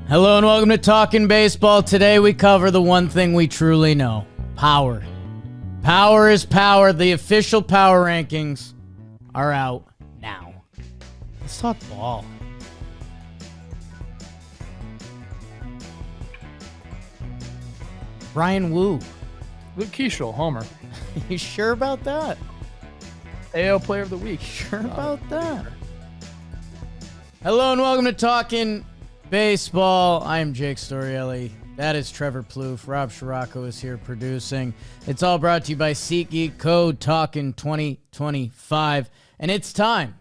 Hello and welcome to Talkin' Baseball. Today we cover the one thing we truly know. Power. Power is power. The official power rankings are out now. Let's talk ball. Brian Wu. Luke Keeschel, homer. You sure about that? AL Player of the Week. Sure about that? Hello and welcome to Talkin' Baseball. I am Jake Storielli. That is Trevor Plouffe. Rob Scirocco is here producing. It's all brought to you by SeatGeek, code Talkin 2025. And it's time.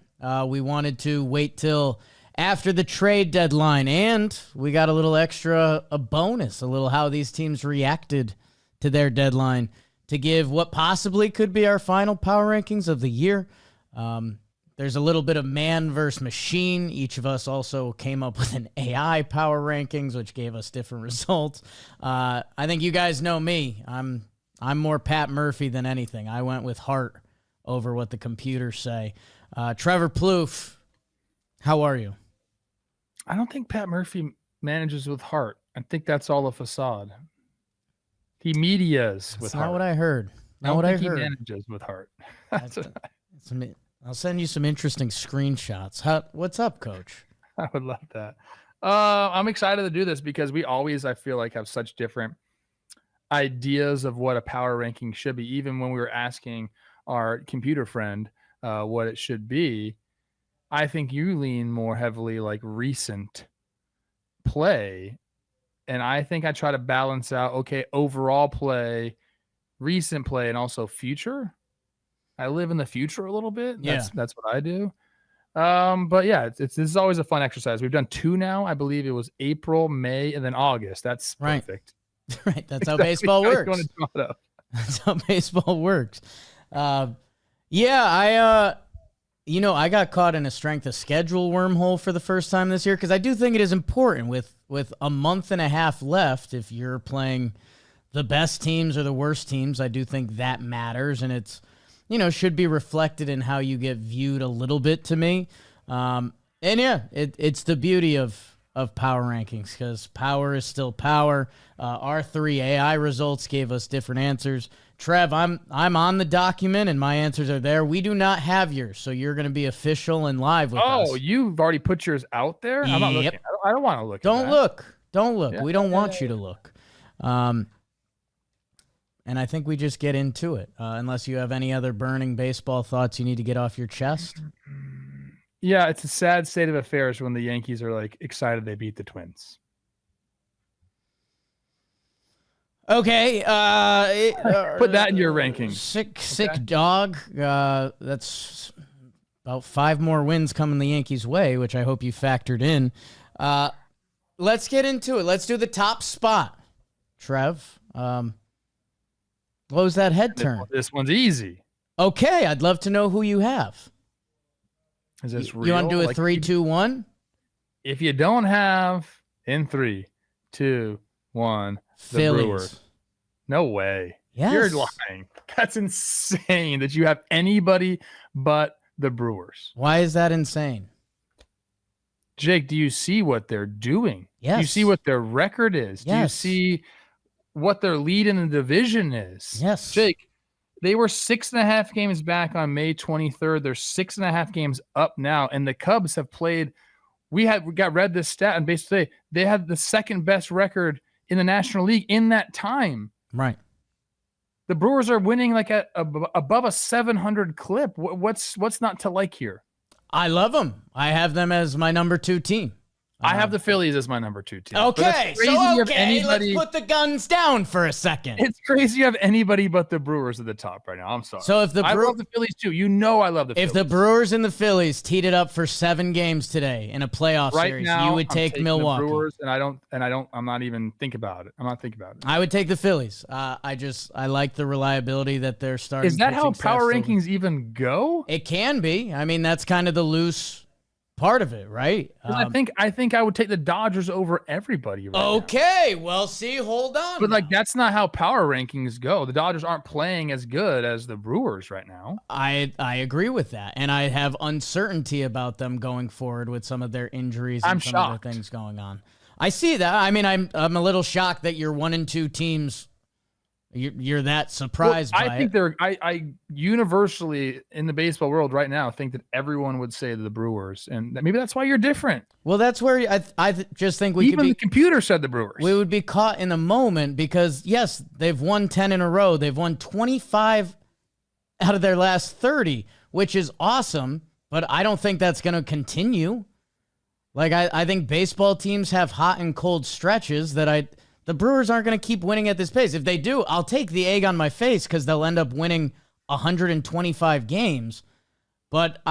We wanted to wait till after the trade deadline, and we got a little extra, a bonus, a little how these teams reacted to their deadline to give what possibly could be our final power rankings of the year. There's a little bit of man versus machine. Each of us also came up with an AI power rankings, which gave us different results. I think you guys know me. I'm more Pat Murphy than anything. I went with heart over what the computers say. Trevor Plouffe, how are you? I don't think Pat Murphy manages with heart. I think that's all a facade. He medias with That's heart. not what I heard. I don't think he manages with heart. I'll send you some interesting screenshots. What's up, Coach? I would love that. I'm excited to do this because we always, I feel like, have such different ideas of what a power ranking should be. Even when we were asking our computer friend what it should be, I think you lean more heavily like recent play. And I think I try to balance out, okay, overall play, recent play, and also future. I live in the future a little bit. That's what I do. But yeah, this is always a fun exercise. We've done 2 now. I believe it was April, May, and then August. That's perfect. Right. That's how baseball works. That's how baseball works. I got caught in a strength of schedule wormhole for the first time this year because I do think it is important with a month and a half left. If you're playing the best teams or the worst teams, I do think that matters, and it's should be reflected in how you get viewed a little bit to me. It's the beauty of power rankings because power is still power. Our 3 AI results gave us different answers. Trev, I'm on the document and my answers are there. We do not have yours, so you're going to be official and live with us. Oh, you've already put yours out there? I'm not looking. I don't want to look. Don't look. Yeah. We don't want you to look. And I think we just get into it, unless you have any other burning baseball thoughts you need to get off your chest. Yeah, it's a sad state of affairs when the Yankees are like excited they beat the Twins. Okay. Put that in your rankings. Sick dog. That's about 5 more wins coming the Yankees' way, which I hope you factored in. Let's get into it. Let's do the top spot. Trev, what was that head turn? This one's easy. Okay, I'd love to know who you have. Is this real? You want to do a 3, 2, 1? If you don't have in 3, 2, 1, Phillies. The Brewers. No way. Yes. You're lying. That's insane that you have anybody but the Brewers. Why is that insane? Jake, do you see what they're doing? Yes. Do you see what their record is? Yes. Do you see what their lead in the division is? Yes. Jake, they were 6.5 games back on May 23rd. They're 6.5 games up now. And the Cubs have played. We read this stat and basically they had the second best record in the National League in that time. Right. The Brewers are winning like above a 700 clip. What's not to like here? I love them. I have them as my number 2 team. I have the Phillies as my number 2 team. Okay, let's put the guns down for a second. It's crazy you have anybody but the Brewers at the top right now. I'm sorry. So I love the Phillies too. I love the Phillies. If the Brewers and the Phillies teed it up for 7 games today in a playoff series, you would take Milwaukee. The Brewers, I'm not even thinking about it. I'm not thinking about it. I would take the Phillies. I like the reliability that they're starting. Is that how power rankings even go? It can be. I mean, that's kind of the loose part of it, right? I think I would take the Dodgers over everybody right okay, now. Well, see, hold on. But that's not how power rankings go. The Dodgers aren't playing as good as the Brewers right now. I agree with that, and I have uncertainty about them going forward with some of their injuries and some of the things going on. I see that. I mean, I'm a little shocked that you're 1-2 teams. You're that surprised by it. I think I universally in the baseball world right now think that everyone would say the Brewers, and maybe that's why you're different. Well, that's where I just think we even could be. The computer said the Brewers. We would be caught in the moment because yes, they've won 10 in a row. They've won 25 out of their last 30, which is awesome. But I don't think that's going to continue. Like I think baseball teams have hot and cold stretches that the Brewers aren't going to keep winning at this pace. If they do, I'll take the egg on my face because they'll end up winning 125 games. But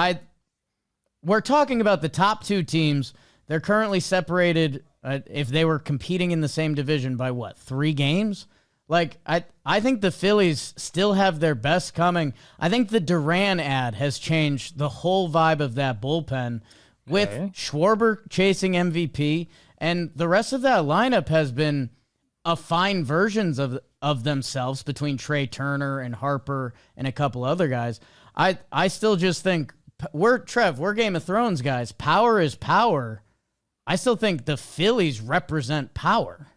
we're talking about the top 2 teams. They're currently separated, if they were competing in the same division, by what, 3 games? Like, I think the Phillies still have their best coming. I think the Duran ad has changed the whole vibe of that bullpen with Schwarber chasing MVP, and the rest of that lineup has been a fine versions of themselves between Trey Turner and Harper and a couple other guys. I still just think we're Game of Thrones guys. Power is power. I still think the Phillies represent power.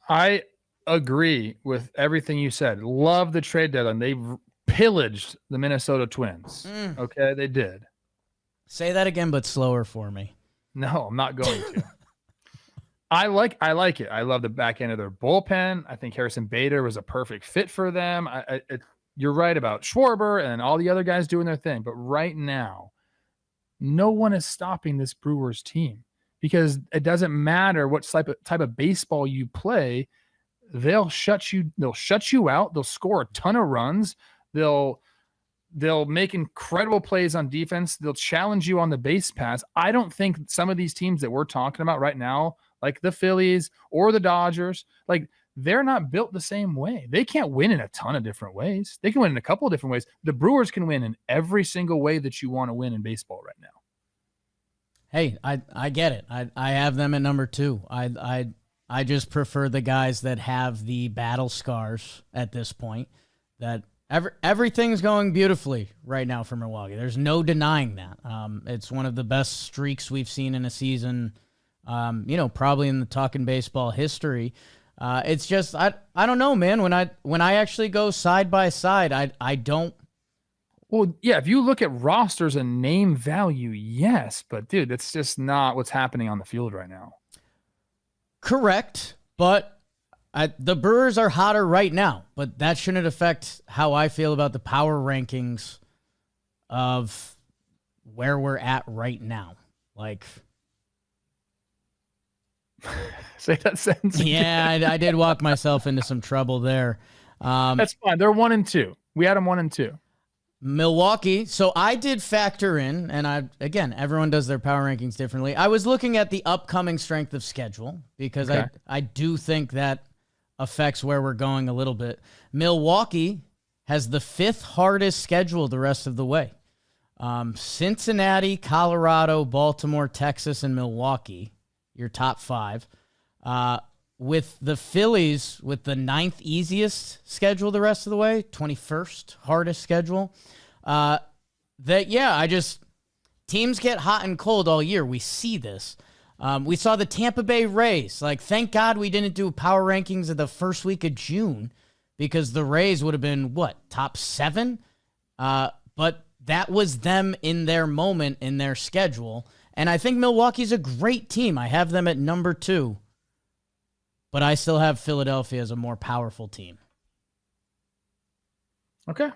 I agree with everything you said. Love the trade deadline. They pillaged the Minnesota Twins. Okay, they did. Say that again, but slower for me. No, I'm not going to. I like it. I love the back end of their bullpen. I think Harrison Bader was a perfect fit for them. You're right about Schwarber and all the other guys doing their thing. But right now, no one is stopping this Brewers team because it doesn't matter what type of baseball you play. They'll shut you out. They'll score a ton of runs. They'll make incredible plays on defense. They'll challenge you on the base pass. I don't think some of these teams that we're talking about right now, like the Phillies or the Dodgers, like they're not built the same way. They can't win in a ton of different ways. They can win in a couple of different ways. The Brewers can win in every single way that you want to win in baseball right now. Hey, I get it. I have them at number 2. I just prefer the guys that have the battle scars at this point. That everything's going beautifully right now for Milwaukee. There's no denying that. It's one of the best streaks we've seen in a season. Probably in the Talkin' Baseball history. It's just I don't know, man. When I actually go side by side, I don't. Well, yeah, if you look at rosters and name value, yes, but dude, that's just not what's happening on the field right now. Correct, but the Brewers are hotter right now, but that shouldn't affect how I feel about the power rankings of where we're at right now. Like, say that sentence again. Yeah, I did walk myself into some trouble there. That's fine. They're 1-2. We had them 1-2. Milwaukee. So I did factor in, and again, everyone does their power rankings differently. I was looking at the upcoming strength of schedule because I do think that affects where we're going a little bit. Milwaukee has the 5th hardest schedule the rest of the way. Cincinnati, Colorado, Baltimore, Texas, and Milwaukee, your top 5. With the Phillies with the 9th easiest schedule the rest of the way, 21st hardest schedule. Teams get hot and cold all year. We see this. We saw the Tampa Bay Rays. Like, thank God we didn't do power rankings of the first week of June because the Rays would have been, top 7? But that was them in their moment in their schedule. And I think Milwaukee's a great team. I have them at number 2. But I still have Philadelphia as a more powerful team. Okay.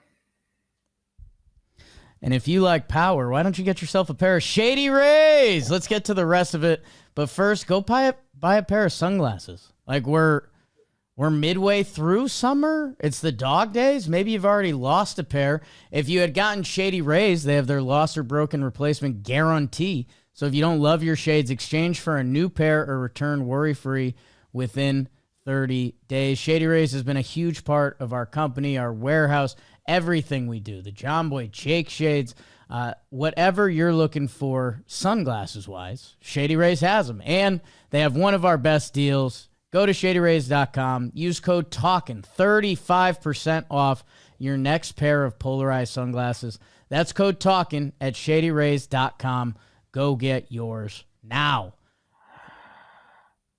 And if you like power, why don't you get yourself a pair of Shady Rays? Let's get to the rest of it. But first, go buy a pair of sunglasses. Like, we're midway through summer. It's the dog days. Maybe you've already lost a pair. If you had gotten Shady Rays, they have their lost or broken replacement guarantee. So if you don't love your shades, exchange for a new pair or return worry-free within 30 days. Shady Rays has been a huge part of our company, our warehouse, everything we do. The John Boy Jake shades, whatever you're looking for sunglasses-wise, Shady Rays has them. And they have one of our best deals. Go to ShadyRays.com. Use code TALKIN, 35% off your next pair of polarized sunglasses. That's code TALKIN at ShadyRays.com. Go get yours now.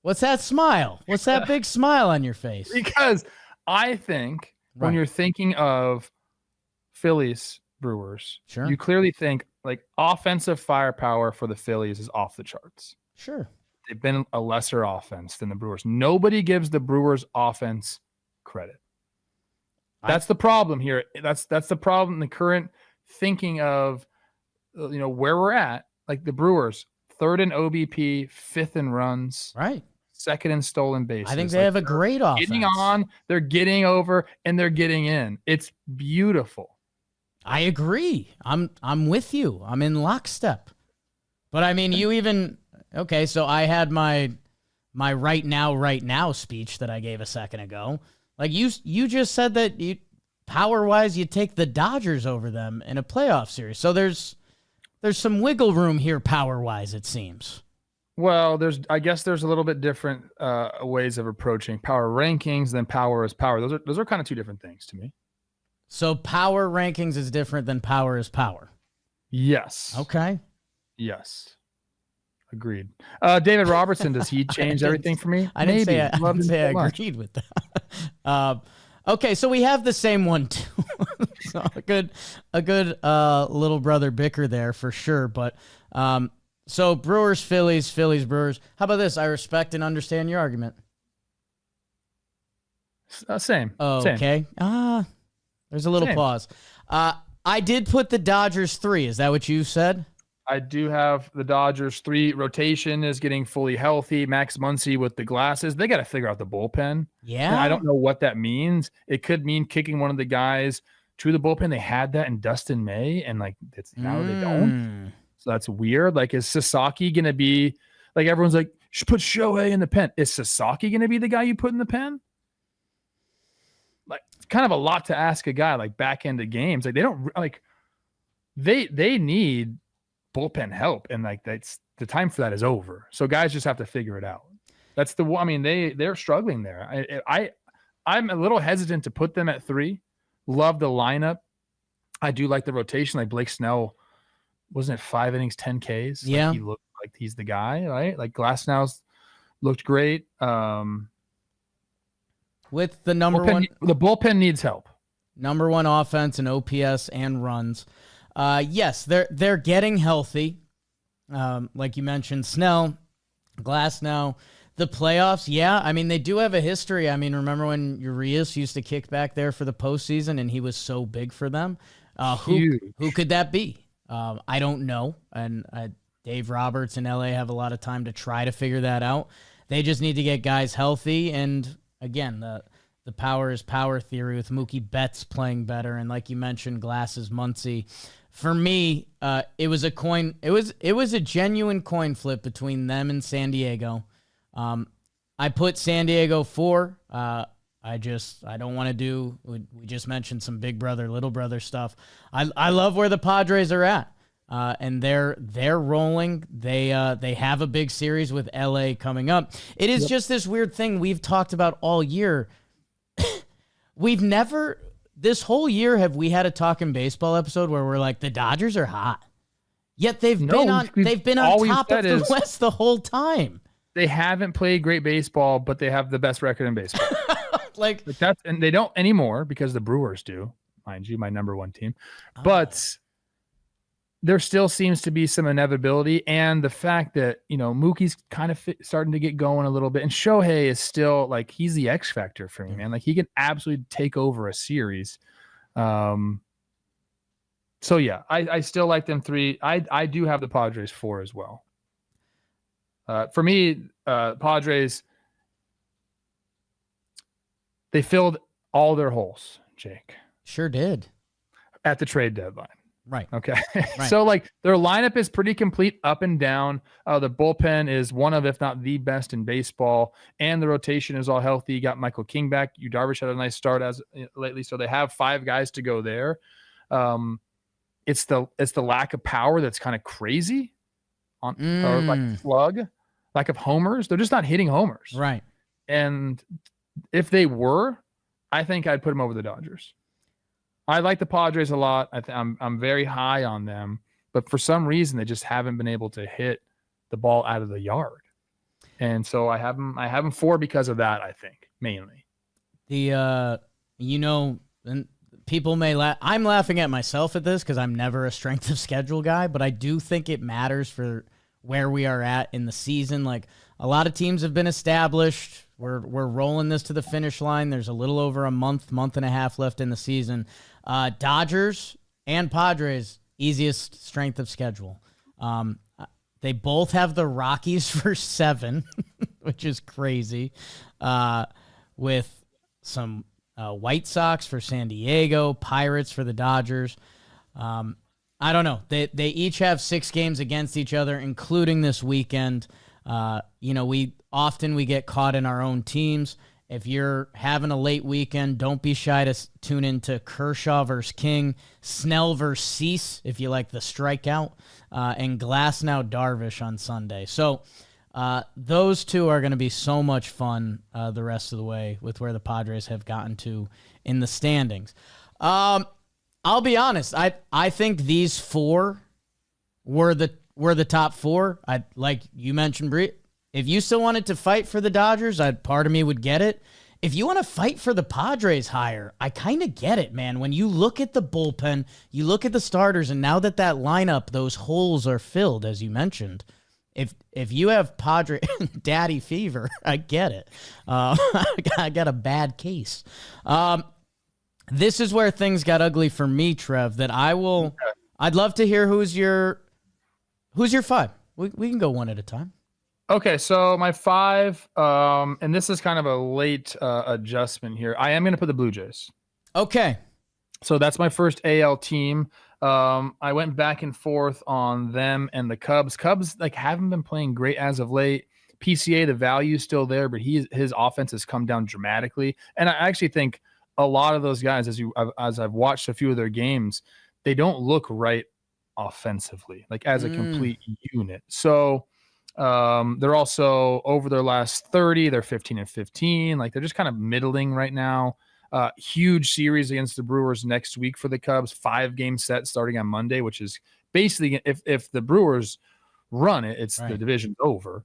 What's that smile? What's that big smile on your face? Because I think when you're thinking of Phillies Brewers, sure, you clearly think like offensive firepower for the Phillies is off the charts. Sure. They've been a lesser offense than the Brewers. Nobody gives the Brewers offense credit. That's the problem here. That's the problem. The current thinking of, where we're at, like the Brewers, 3rd in OBP, 5th in runs, right, 2nd in stolen bases. I think they have a great offense. Getting on, they're getting over, and they're getting in. It's beautiful. I agree. I'm with you. I'm in lockstep. But I mean, you even okay. So I had my right now speech that I gave a second ago. Like you just said that power-wise, you take the Dodgers over them in a playoff series. So there's some wiggle room here power-wise, it seems. Well, I guess there's a little bit different ways of approaching power rankings than power is power. Those are kind of two different things to me. So power rankings is different than power is power. Yes. Okay. Yes. Agreed. David Robertson, does he change everything for me? I didn't say I agreed with that. Okay, so we have the same one too. So a good little brother bicker there for sure. But so Brewers, Phillies, Brewers. How about this? I respect and understand your argument. Same. Okay. There's a little pause. I did put the Dodgers 3. Is that what you said? I do have the Dodgers 3. Rotation is getting fully healthy. Max Muncy with the glasses. They got to figure out the bullpen. Yeah. And I don't know what that means. It could mean kicking one of the guys to the bullpen. They had that in Dustin May, and now they don't. So that's weird. Like, is Sasaki going to be like, everyone's like, should put Shohei in the pen. Is Sasaki going to be the guy you put in the pen? Like, it's kind of a lot to ask a guy like back into games. Like, they don't like, they need bullpen help, and like that's the time for that is over. So guys just have to figure it out. That's they're struggling there. I'm a little hesitant to put them at 3. Love the lineup. I do like the rotation. Like Blake Snell, wasn't it 5 innings, 10 Ks? Yeah, he looked like he's the guy, right? Like Glasnow's looked great. With the the bullpen needs help. Number 1 offense and OPS and runs. Yes, they're getting healthy. Like you mentioned, Snell, Glasnow, the playoffs. Yeah, I mean, they do have a history. I mean, remember when Urias used to kick back there for the postseason and he was so big for them? Who could that be? I don't know. And Dave Roberts in LA have a lot of time to try to figure that out. They just need to get guys healthy. And again, the power is power theory with Mookie Betts playing better. And like you mentioned, Glasses, Muncy. For me, it was a genuine coin flip between them and San Diego. I put San Diego 4. I don't want to do. We just mentioned some big brother, little brother stuff. I love where the Padres are at, and they're rolling. They have a big series with LA coming up. It is just this weird thing we've talked about all year. We've never. This whole year, have we had a Talkin' Baseball episode where we're like, the Dodgers are hot? Yet they've been on top of the West the whole time. They haven't played great baseball, but they have the best record in baseball. like that's, and they don't anymore because the Brewers do, mind you, my number 1 team. But there still seems to be some inevitability, and the fact that Mookie's kind of starting to get going a little bit, and Shohei is still like he's the X factor for me, man. Like he can absolutely take over a series. So yeah, I still like them 3. I do have the Padres 4 as well. For me, Padres, they filled all their holes, Jake. Sure did. At the trade deadline. Right. Okay. Right. So like their lineup is pretty complete up and down. The bullpen is one of, if not the best in baseball, and the rotation is all healthy. You got Michael King back. Yu Darvish had a nice start as lately, so they have 5 guys to go there. It's the lack of power that's kind of crazy or like slug, lack of homers. They're just not hitting homers. Right. And if they were, I think I'd put them over the Dodgers. I like the Padres a lot. I'm very high on them, but for some reason they just haven't been able to hit the ball out of the yard. And so I have them 4 because of that, I think, mainly. The and people may laugh. I'm laughing at myself at this because I'm never a strength of schedule guy, but I do think it matters for where we are at in the season. Like, a lot of teams have been established. We're rolling this to the finish line. There's a little over a month and a half left in the season. Dodgers and Padres, easiest strength of schedule. They both have the Rockies for 7, which is crazy, with some White Sox for San Diego, Pirates for the Dodgers. I don't know. They each have 6 games against each other, including this weekend. We get caught in our own teams. If you're having a late weekend, don't be shy to tune into Kershaw versus King, Snell versus Cease, if you like the strikeout, and Glasnow Darvish on Sunday. So those 2 are going to be so much fun the rest of the way with where the Padres have gotten to in the standings. I'll be honest. I think these 4 were the top 4. Like you mentioned, Bree. If you still wanted to fight for the Dodgers, part of me would get it. If you want to fight for the Padres higher, I kind of get it, man. When you look at the bullpen, you look at the starters, and now that lineup, those holes are filled, as you mentioned. If you have Padre daddy fever, I get it. I got a bad case. This is where things got ugly for me, Trev. I'd love to hear who's your 5. We can go one at a time. Okay, so my 5, and this is kind of a late adjustment here. I am going to put the Blue Jays. Okay. So that's my first AL team. I went back and forth on them and the Cubs. Cubs haven't been playing great as of late. PCA, the value is still there, but his offense has come down dramatically. And I actually think a lot of those guys, as I've watched a few of their games, they don't look right offensively, as a complete unit. So they're also over their last 30. They're 15-15. They're just kind of middling right now. Huge series against the Brewers next week for the Cubs. 5-game set starting on Monday, which is basically if the Brewers run it, it's right. The division's over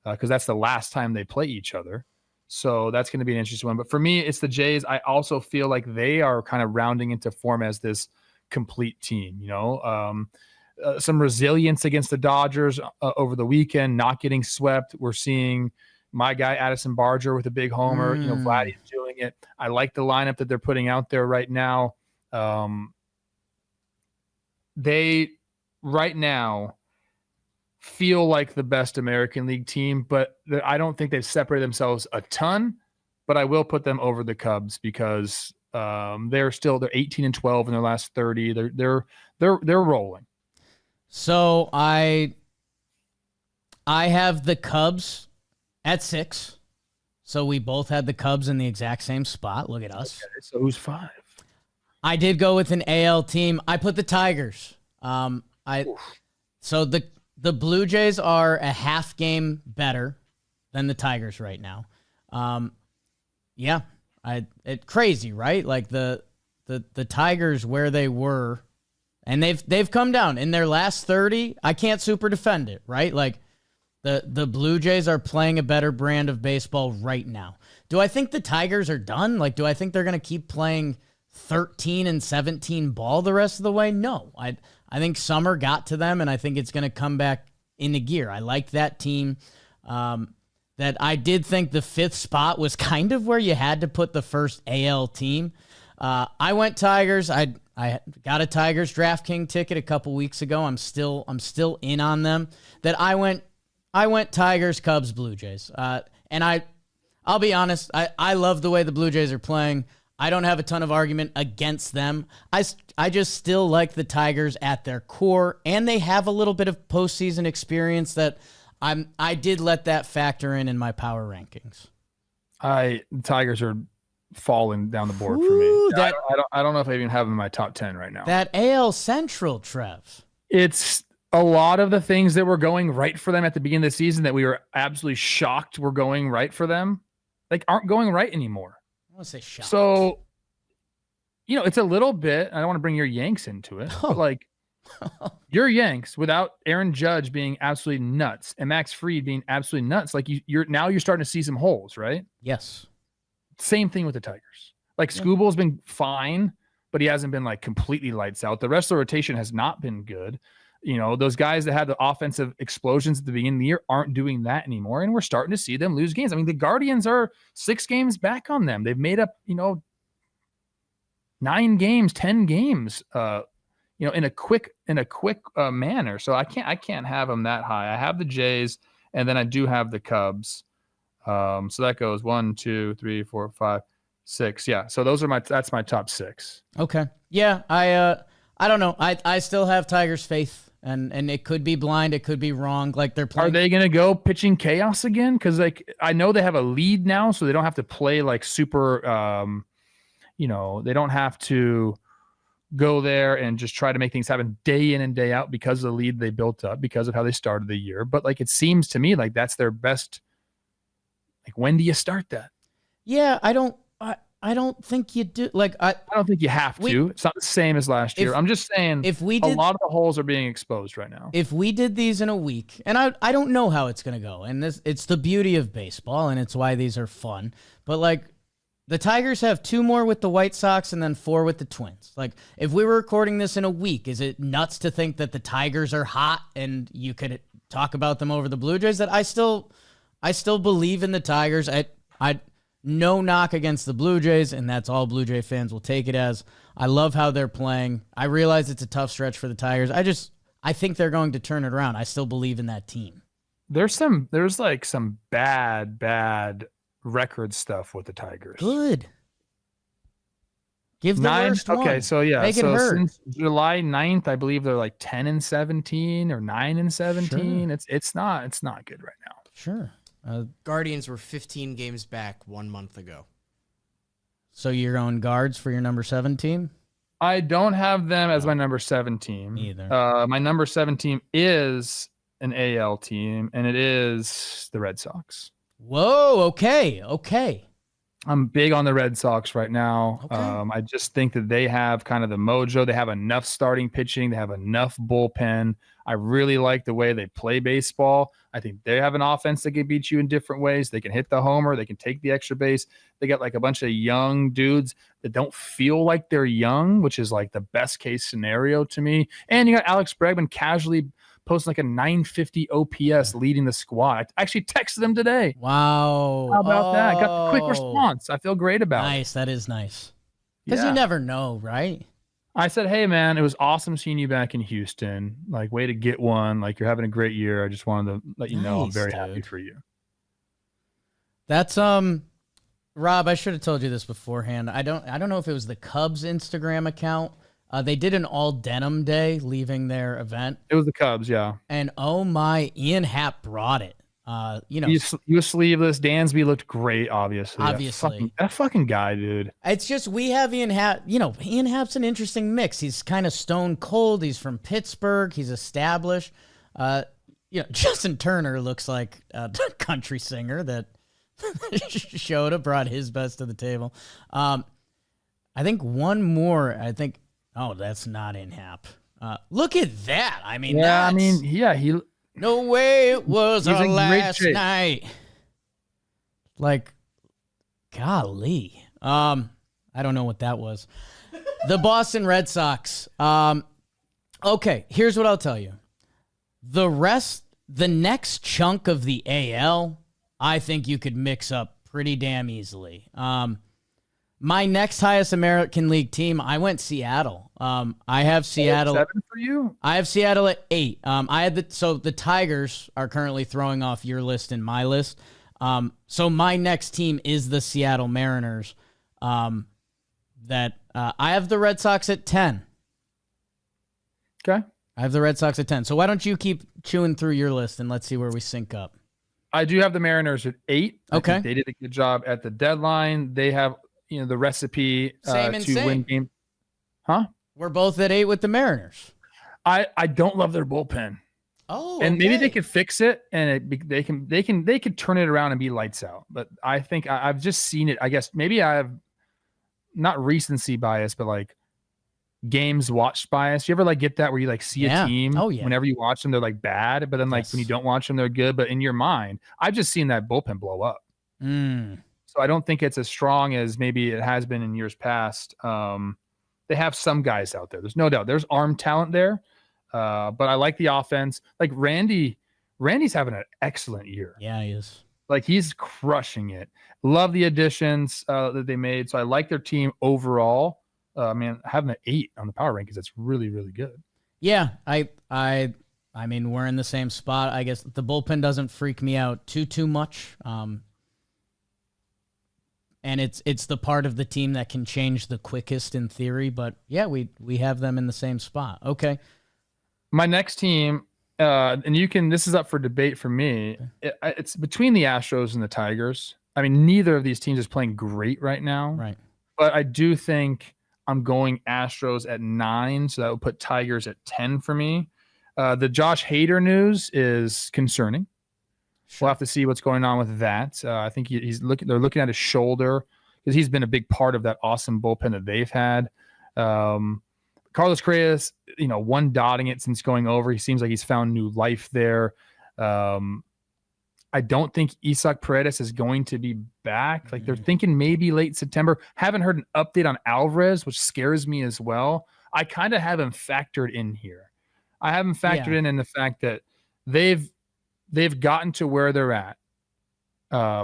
because that's the last time they play each other. So that's going to be an interesting one. But for me, it's the Jays. I also feel like they are kind of rounding into form as this complete team. Some resilience against the Dodgers over the weekend, not getting swept. We're seeing my guy Addison Barger with a big homer. Vladdy's doing it. I like the lineup that they're putting out there right now. They right now feel like the best American League team, but I don't think they've separated themselves a ton. But I will put them over the Cubs because they're 18-12 in their last 30. They're rolling. So I have the Cubs at 6. So we both had the Cubs in the exact same spot. Look at us. Okay, so who's 5? I did go with an AL team. I put the Tigers. So the Blue Jays are a half game better than the Tigers right now. Crazy, right? The Tigers where they were, and they've come down in their last 30. I can't super defend it, right? The Blue Jays are playing a better brand of baseball right now. Do I think the Tigers are done? Do I think they're going to keep playing 13 and 17 ball the rest of the way? No. I think summer got to them, and I think it's going to come back into gear. I like that team. That I did think the 5th spot was kind of where you had to put the first AL team. I went Tigers. I got a Tigers DraftKings ticket a couple weeks ago. I'm still in on them. That I went Tigers, Cubs, Blue Jays. And I'll be honest, I love the way the Blue Jays are playing. I don't have a ton of argument against them. I just still like the Tigers at their core, and they have a little bit of postseason experience that I did let that factor in my power rankings. The Tigers are falling down the board for me. I don't know if I even have them in my top 10 right now. That AL Central, Trev. It's a lot of the things that were going right for them at the beginning of the season that we were absolutely shocked were going right for them, aren't going right anymore. I want to say shocked. So, it's a little bit, I don't want to bring your Yanks into it, but Your Yanks, without Aaron Judge being absolutely nuts and Max Fried being absolutely nuts, like you're starting to see some holes, right? Yes. Same thing with the Tigers. Like Skubal's been fine, but he hasn't been like completely lights out. The rest of the rotation has not been good. You know, those guys that had the offensive explosions at the beginning of the year aren't doing that anymore, and we're starting to see them lose games. I mean, the Guardians are 6 games back on them. They've made up, 9 games, 10 games, in a quick manner. So I can't have them that high. I have the Jays, and then I do have the Cubs. So that goes 1, 2, 3, 4, 5, 6. Yeah. So that's my top 6. Okay. Yeah. I don't know. I still have Tigers faith, and it could be blind. It could be wrong. Like they're playing. Are they going to go pitching chaos again? Cause like, I know they have a lead now, so they don't have to play like super, they don't have to go there and just try to make things happen day in and day out because of the lead they built up, because of how they started the year. But like, it seems to me like that's their best. Like, when do you start that? Yeah, I don't think you do. Like, I don't think you have to. It's not the same as last year. I'm just saying, if we a lot of the holes are being exposed right now. If we did these in a week, and I don't know how it's gonna go, and it's the beauty of baseball, and it's why these are fun. But like, the Tigers have 2 more with the White Sox and then 4 with the Twins. Like, if we were recording this in a week, is it nuts to think that the Tigers are hot and you could talk about them over the Blue Jays? That I still believe in the Tigers. I no knock against the Blue Jays, and that's all Blue Jay fans will take it as. I love how they're playing. I realize it's a tough stretch for the Tigers. I think they're going to turn it around. I still believe in that team. There's like some bad record stuff with the Tigers. Good. Give the worst one. Okay, so yeah, Make it hurt. Since July 9th, I believe they're like 10-17 or 9-17. Sure. It's not good right now. Sure. Guardians were 15 games back 1 month ago. So you're on Guards for your number 7 team? I don't have them as my number 7 team. Either. My number 7 team is an AL team, and it is the Red Sox. Whoa, okay. I'm big on the Red Sox right now. Okay. I just think that they have kind of the mojo. They have enough starting pitching. They have enough bullpen. I really like the way they play baseball. I think they have an offense that can beat you in different ways. They can hit the homer. They can take the extra base. They got like a bunch of young dudes that don't feel like they're young, which is like the best case scenario to me. And you got Alex Bregman casually posting like a 950 OPS leading the squad. I actually texted him today. Wow. How about that? I got a quick response. I feel great about it. Nice. That is nice. Because you never know, right? I said, hey, man, it was awesome seeing you back in Houston. Like, way to get one. Like, you're having a great year. I just wanted to let you know I'm very happy for you. That's, Rob, I should have told you this beforehand. I don't know if it was the Cubs Instagram account. They did an all denim day leaving their event. It was the Cubs, yeah. And oh my, Ian Happ brought it. You was sleeveless. Dansby looked great, obviously. Obviously. That fucking guy, dude. It's just we have Ian Happ. Ian Happ's an interesting mix. He's kind of stone cold. He's from Pittsburgh. He's established. Justin Turner looks like a country singer that showed up, brought his best to the table. I think one more. Oh, that's not in Happ. Look at that. I mean, he. No way it was our last night. Like, golly. I don't know what that was. The Boston Red Sox. Okay, here's what I'll tell you. The next chunk of the AL, I think you could mix up pretty damn easily. My next highest American League team, I went Seattle. I have Seattle. 7 for you? I have Seattle at 8. So the Tigers are currently throwing off your list and my list. So my next team is the Seattle Mariners. I have the Red Sox at 10. Okay. I have the Red Sox at 10. So why don't you keep chewing through your list and let's see where we sync up. I do have the Mariners at 8. Okay. I think they did a good job at the deadline. They have the recipe to win game. Huh? We're both at 8 with the Mariners. I don't love their bullpen. Oh, and maybe they could fix it, and they could turn it around and be lights out. But I think I've just seen it. I guess maybe I have not recency bias, but like games watched bias. You ever like get that where you like see a team whenever you watch them, they're like bad, but then like when you don't watch them, they're good. But in your mind, I've just seen that bullpen blow up. So I don't think it's as strong as maybe it has been in years past. They have some guys out there. There's no doubt. There's arm talent there. But I like the offense. Like Randy's having an excellent year. Yeah, he is. Like he's crushing it. Love the additions that they made. So I like their team overall. Man, having an 8 on the power rankings, that's really, really good. Yeah, I mean, we're in the same spot. I guess the bullpen doesn't freak me out too much. And it's the part of the team that can change the quickest in theory. But yeah, we have them in the same spot. Okay. My next team, and this is up for debate for me. It's between the Astros and the Tigers. I mean, neither of these teams is playing great right now. Right. But I do think I'm going Astros at 9, so that would put Tigers at 10 for me. The Josh Hader news is concerning. Sure. We'll have to see what's going on with that. I think they're looking at his shoulder because he's been a big part of that awesome bullpen that they've had. Carlos Correa's, one dotting it since going over. He seems like he's found new life there. I don't think Isaac Paredes is going to be back. Like they're thinking maybe late September. Haven't heard an update on Alvarez, which scares me as well. I kind of have him factored in here. I have him factored in the fact that they've gotten to where they're at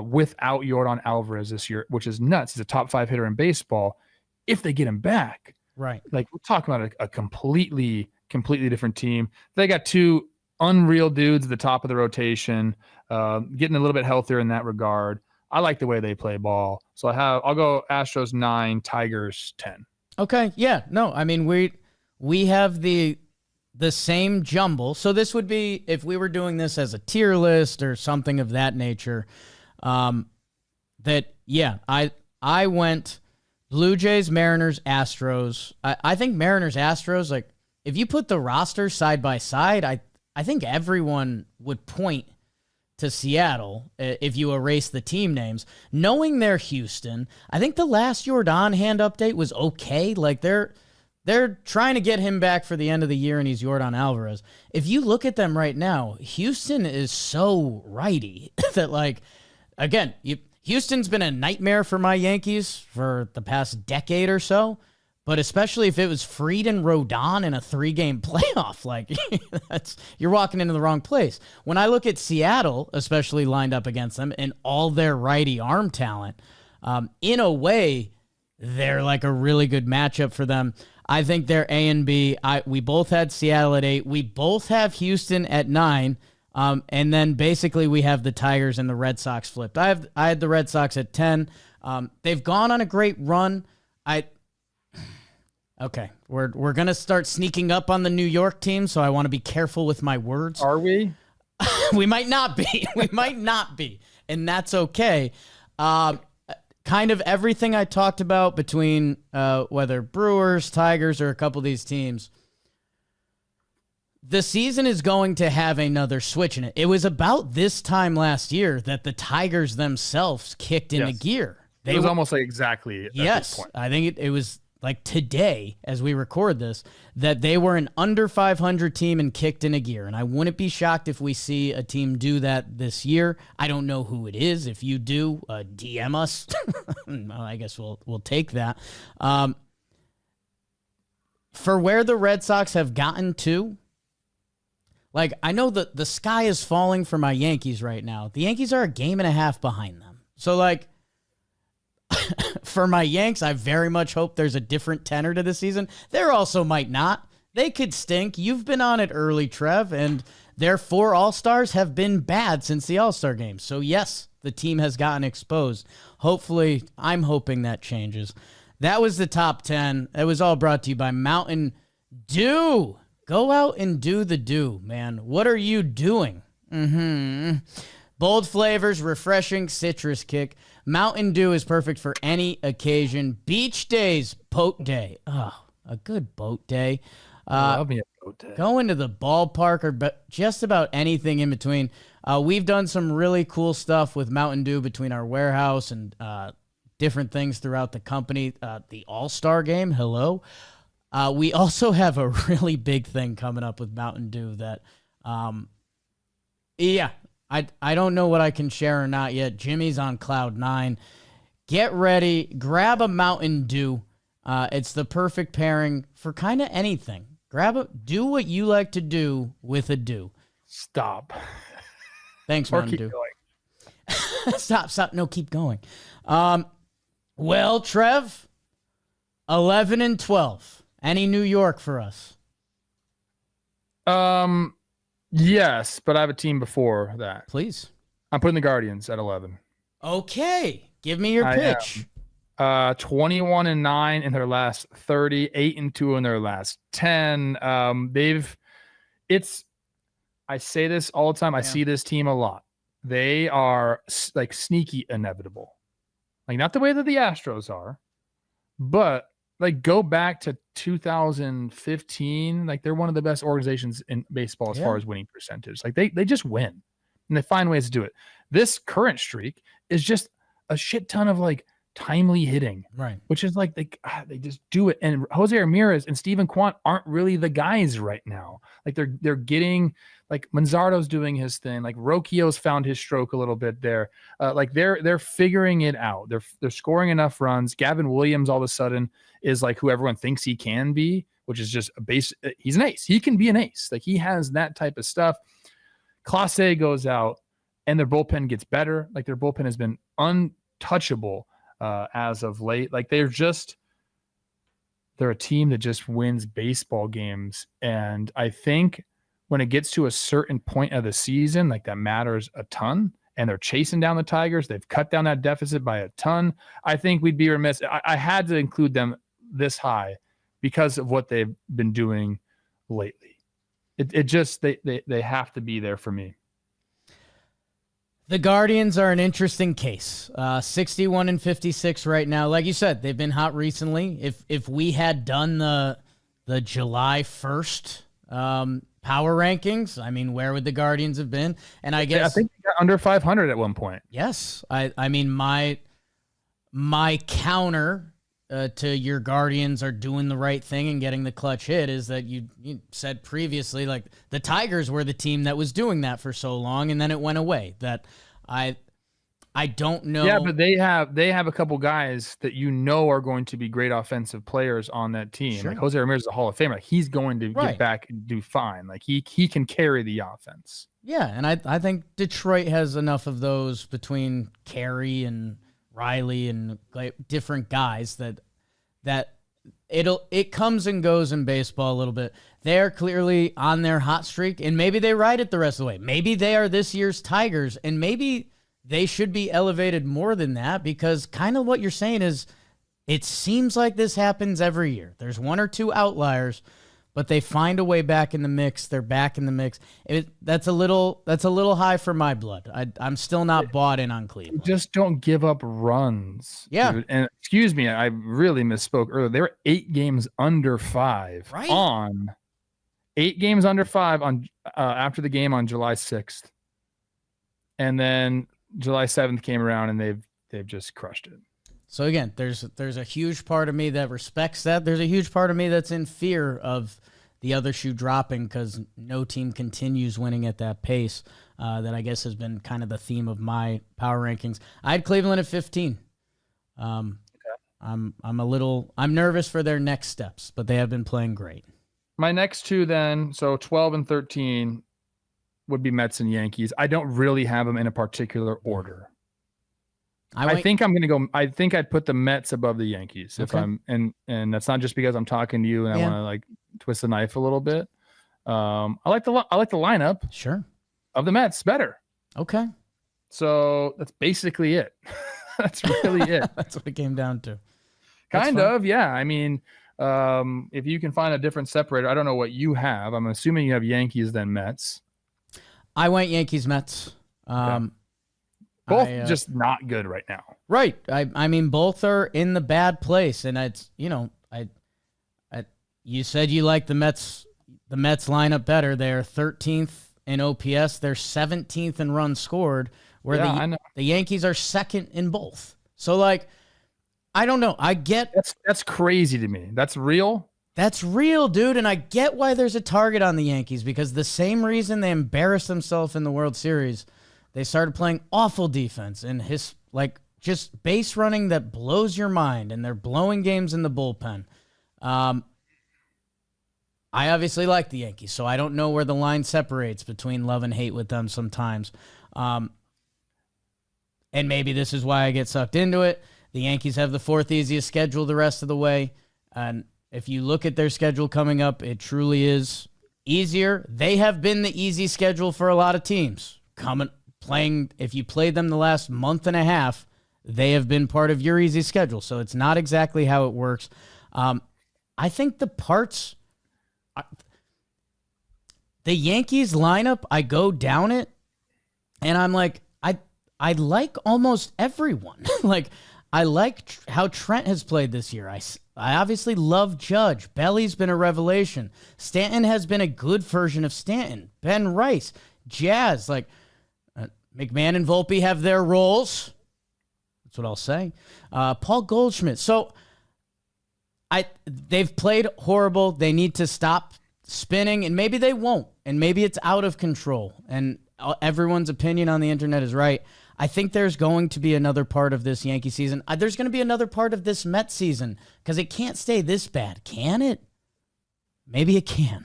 without Yordan Alvarez this year, which is nuts. He's a top 5 hitter in baseball. If they get him back, right? Like we're talking about a completely different team. They got 2 unreal dudes at the top of the rotation, getting a little bit healthier in that regard. I like the way they play ball. So I'll go Astros 9, Tigers 10. Okay. Yeah. No, I mean, we have the same jumble. So this would be, if we were doing this as a tier list or something of that nature, I went Blue Jays, Mariners, Astros. I think Mariners, Astros, like if you put the rosters side by side, I think everyone would point to Seattle if you erase the team names. Knowing they're Houston, I think the last Yordan hand update was okay. Like they're trying to get him back for the end of the year, and he's Yordan Alvarez. If you look at them right now, Houston is so righty that, like, again, Houston's been a nightmare for my Yankees for the past decade or so, but especially if it was Fried and Rodon in a 3-game playoff, like, you're walking into the wrong place. When I look at Seattle, especially lined up against them, and all their righty arm talent, in a way, they're like a really good matchup for them. I think they're A and B. We both had Seattle at 8. We both have Houston at 9. And then basically we have the Tigers and the Red Sox flipped. I had the Red Sox at 10. They've gone on a great run. Okay, we're gonna start sneaking up on the New York team, so I want to be careful with my words. Are we? We might not be. We might not be, and that's okay. Kind of everything I talked about between whether Brewers, Tigers, or a couple of these teams, the season is going to have another switch in it. It was about this time last year that the Tigers themselves kicked into gear. It was almost like exactly at this point. I think it was like today, as we record this, that they were an under 500 team and kicked into gear. And I wouldn't be shocked if we see a team do that this year. I don't know who it is. If you do, DM us. I guess we'll take that. For where the Red Sox have gotten to, like, I know that the sky is falling for my Yankees right now. The Yankees are a game and a half behind them. So, like, for my Yanks, I very much hope there's a different tenor to the season. There also might not. They could stink. You've been on it early, Trev, and their 4 All-Stars have been bad since the All-Star game. So, yes, the team has gotten exposed. Hopefully, I'm hoping that changes. That was the top 10. It was all brought to you by Mountain Dew. Go out and do the dew, man. What are you doing? Bold flavors, refreshing citrus kick. Mountain Dew is perfect for any occasion. Beach days, boat day. Oh, a good boat day. Love me a boat day. Going to the ballpark or just about anything in between. We've done some really cool stuff with Mountain Dew between our warehouse and different things throughout the company. The All-Star game, hello. We also have a really big thing coming up with Mountain Dew that, yeah, I don't know what I can share or not yet. Jimmy's on cloud 9. Get ready. Grab a Mountain Dew. It's the perfect pairing for kind of anything. Do what you like to do with a dew. Stop. Thanks, Or Mountain keep Dew. going. Stop. No, keep going. Well, Trev, 11 and 12. Any New York for us? Yes, but I have a team before that. Please. I'm putting the Guardians at 11. Okay. Give me your I pitch. 21 and 9 in their last 30, 8 and 2 in their last 10. I say this all the time. I see this team a lot. They are like sneaky inevitable. Like not the way that the Astros are, but like go back to 2015. Like they're one of the best organizations in baseball as far as winning percentage. Like they just win and they find ways to do it. This current streak is just a shit ton of like timely hitting, Right? Which is like they just do it. And Jose Ramirez and Steven Kwan aren't really the guys right now. Like they're getting like Manzardo's doing his thing. Like Rocchio's found his stroke a little bit there. Like they're figuring it out. They're scoring enough runs. Gavin Williams all of a sudden is like who everyone thinks he can be, which is just a base. He's an ace. He can be an ace. Like he has that type of stuff. Clase goes out and their bullpen gets better. Like their bullpen has been untouchable as of late. Like they're a team that just wins baseball games. And I think when it gets to a certain point of the season, like that matters a ton, and they're chasing down the Tigers. They've cut down that deficit by a ton. I think we'd be remiss. I had to include them this high because of what they've been doing lately. They have to be there for me. The Guardians are an interesting case. 61 and 56 right now. Like you said, they've been hot recently. If we had done the July 1st power rankings, I mean, where would the Guardians have been? And I guess I think they got under 500 at one point. Yes. I mean, my counter to your Guardians are doing the right thing and getting the clutch hit is that you said previously, like the Tigers were the team that was doing that for so long, and then it went away. That I don't know. Yeah, but they have a couple guys that are going to be great offensive players on that team. Sure. Like Jose Ramirez is a Hall of Famer. Like he's going to get back and do fine. Like he can carry the offense. Yeah, and I think Detroit has enough of those between Carey and Riley and different guys that it comes and goes in baseball a little bit. They're clearly on their hot streak, and maybe they ride it the rest of the way. Maybe they are this year's Tigers, and maybe they should be elevated more than that, because kind of what you're saying is it seems like this happens every year. There's one or two outliers, but they find a way back in the mix. They're back in the mix. That's a little high for my blood. I'm still not bought in on Cleveland. Just don't give up runs. Yeah. Dude. And excuse me, I really misspoke earlier. They were 8 games under 5 on 8 games under 5 on after the game on July 6th. And then July 7th came around and they've just crushed it. So again, there's a huge part of me that respects that. There's a huge part of me that's in fear of the other shoe dropping, because no team continues winning at that pace. That I guess has been kind of the theme of my power rankings. I had Cleveland at 15. I'm nervous for their next steps, but they have been playing great. My next two then, so 12 and 13 would be Mets and Yankees. I don't really have them in a particular order. I think I'd put the Mets above the Yankees if I'm, and that's not just because I'm talking to you and I want to like twist the knife a little bit. I like the lineup of the Mets better. Okay. So that's basically it. That's really it. That's what it came down to. Kind of, yeah. I mean, if you can find a different separator, I don't know what you have. I'm assuming you have Yankees then Mets. I went Yankees Mets. Both just not good right now. Right. I mean, both are in the bad place, and it's you said you like the Mets lineup better. They're 13th in OPS. They're 17th in runs scored, where the Yankees are second in both. So like, I don't know. I get that's crazy to me. That's real. That's real, dude. And I get why there's a target on the Yankees, because the same reason they embarrassed themselves in the World Series, they started playing awful defense and just base running that blows your mind, and they're blowing games in the bullpen. I obviously like the Yankees, so I don't know where the line separates between love and hate with them sometimes. And maybe this is why I get sucked into it. The Yankees have the fourth easiest schedule the rest of the way. And if you look at their schedule coming up, it truly is easier. They have been the easy schedule for a lot of teams. If you played them the last month and a half, they have been part of your easy schedule. So it's not exactly how it works. I think the Yankees lineup, I go down it, and I'm like, I like almost everyone. Like, I like how Trent has played this year. I obviously love Judge. Belly's been a revelation. Stanton has been a good version of Stanton. Ben Rice, Jazz, McMahon and Volpe have their roles. That's what I'll say. Paul Goldschmidt. So they've played horrible. They need to stop spinning, and maybe they won't, and maybe it's out of control, and everyone's opinion on the internet is right. I think there's going to be another part of this Yankee season. There's going to be another part of this Mets season, because it can't stay this bad, can it? Maybe it can.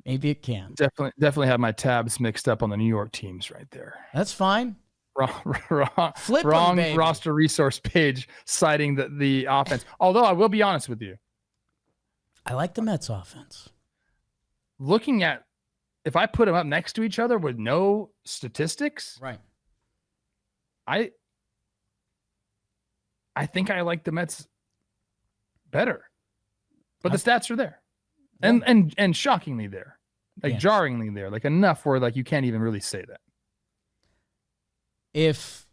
Maybe it can. Definitely have my tabs mixed up on the New York teams right there. That's fine. Wrong roster resource page citing the offense. Although I will be honest with you, I like the Mets offense. Looking at, if I put them up next to each other with no statistics, right? I think I like the Mets better, but the stats are there, and shockingly there, jarringly there, enough where you can't even really say that. If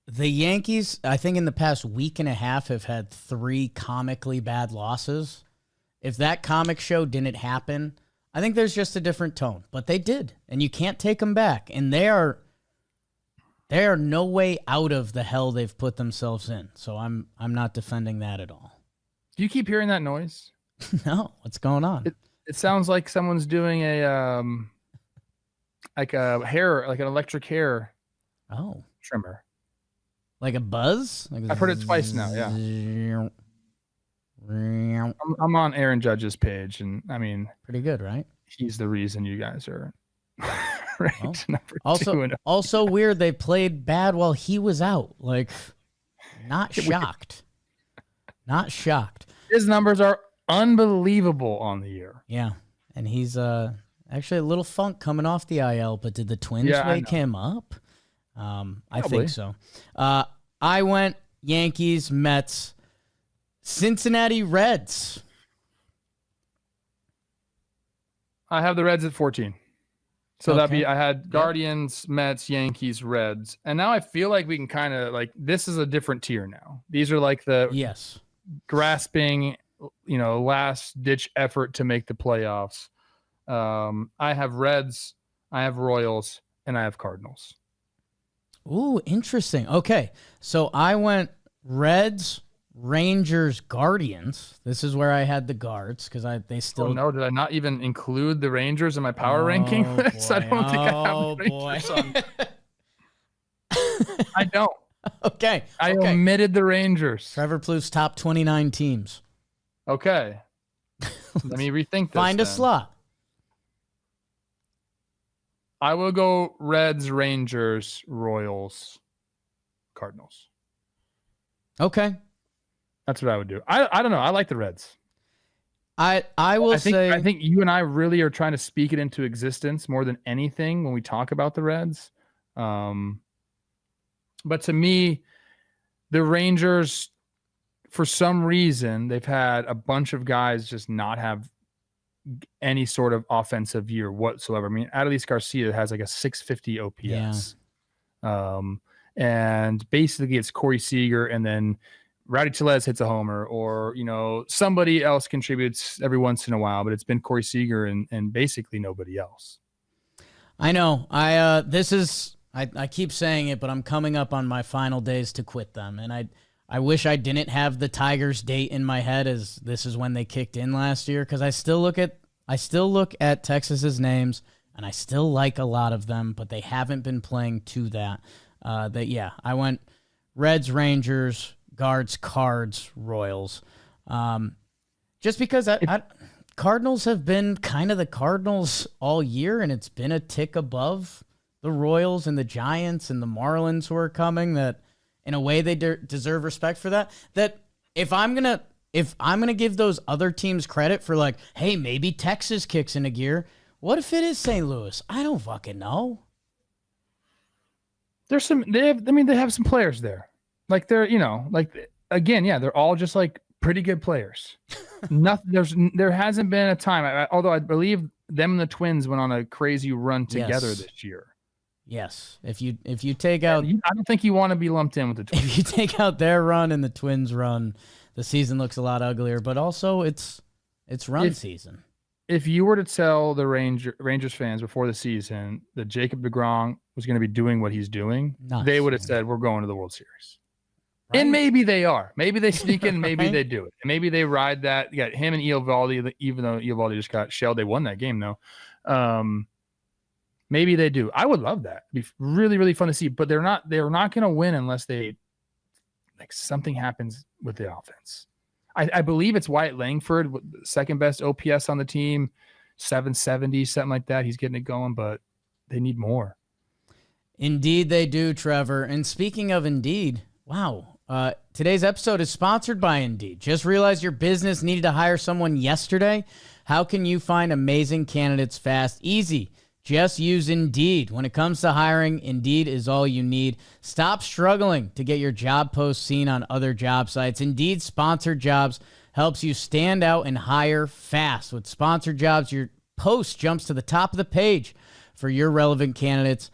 the Yankees, I think in the past week and a half, have had 3 comically bad losses, if that comic show didn't happen, I think there's just a different tone. But they did, and you can't take them back. And they are no way out of the hell they've put themselves in. So I'm not defending that at all. Do you keep hearing that noise? No, what's going on? It sounds like someone's doing a hair, like an electric hair. Oh, trimmer, like a buzz. I've heard it twice now. Yeah, I'm on Aaron Judge's page, and I mean, pretty good, right? He's the reason you guys are ranked number 2. Also weird. They played bad while he was out. Not shocked. Not shocked. His numbers are unbelievable on the year. Yeah, and he's actually a little funk coming off the IL. But did the Twins wake him up? I think so. I went Yankees, Mets, Cincinnati Reds. I have the Reds at 14. So that'd be, I had Guardians, Mets, Yankees, Reds. And now I feel like we can kind of this is a different tier now. These are the grasping, last ditch effort to make the playoffs. I have Reds, I have Royals, and I have Cardinals. Ooh, interesting. Okay, so I went Reds, Rangers, Guardians. This is where I had the Guards, because they still. Oh no! Did I not even include the Rangers in my power ranking list? I don't think I have the Rangers on. I don't. Okay. I omitted the Rangers. Trevor Plouffe's top 29 teams. Okay. Let me rethink this. Find a slot. I will go Reds, Rangers, Royals, Cardinals. Okay. That's what I would do. I don't know. I like the Reds. I think you and I really are trying to speak it into existence more than anything when we talk about the Reds. But to me, the Rangers, for some reason, they've had a bunch of guys just not have any sort of offensive year whatsoever. I mean, Adolis Garcia has a 650 OPS. Yeah. And basically it's Corey Seager, and then Rowdy Tellez hits a homer, or, somebody else contributes every once in a while, but it's been Corey Seager and basically nobody else. I know. I keep saying it, but I'm coming up on my final days to quit them. And I wish I didn't have the Tigers date in my head as this is when they kicked in last year, because I still look at Texas's names and I still like a lot of them, but they haven't been playing to that. I went Reds, Rangers, Guards, Cards, Royals. Just because Cardinals have been kind of the Cardinals all year, and it's been a tick above the Royals and the Giants and the Marlins who are coming, that in a way they deserve respect for that. That if I'm gonna give those other teams credit for, like, hey, maybe Texas kicks into gear, what if it is St. Louis? I don't fucking know. They have some players there. Like, they're, again, yeah, they're all just like pretty good players. There hasn't been a time, although I believe them and the Twins went on a crazy run together this year. Yes. If you take out, I don't think you want to be lumped in with the Twins. If you take out their run and the Twins run, the season looks a lot uglier, but also it's run season. If you were to tell the Rangers fans before the season that Jacob deGrom was going to be doing what he's doing, they would have said, we're going to the World Series. Right. And maybe they are. Maybe they sneak in, maybe right? They do it. And maybe they ride that. You got him and Eovaldi, even though Eovaldi just got shelled. They won that game, though. Maybe they do. I would love that. It'd be really, really fun to see. But they're not going to win unless something happens with the offense. I believe it's Wyatt Langford, second best OPS on the team, 770, something like that. He's getting it going, but they need more. Indeed, they do, Trevor. And speaking of Indeed, wow. Today's episode is sponsored by Indeed. Just realized your business needed to hire someone yesterday? How can you find amazing candidates fast? Easy. Just use Indeed. When it comes to hiring, Indeed is all you need. Stop struggling to get your job post seen on other job sites. Indeed Sponsored Jobs helps you stand out and hire fast. With Sponsored Jobs, your post jumps to the top of the page for your relevant candidates.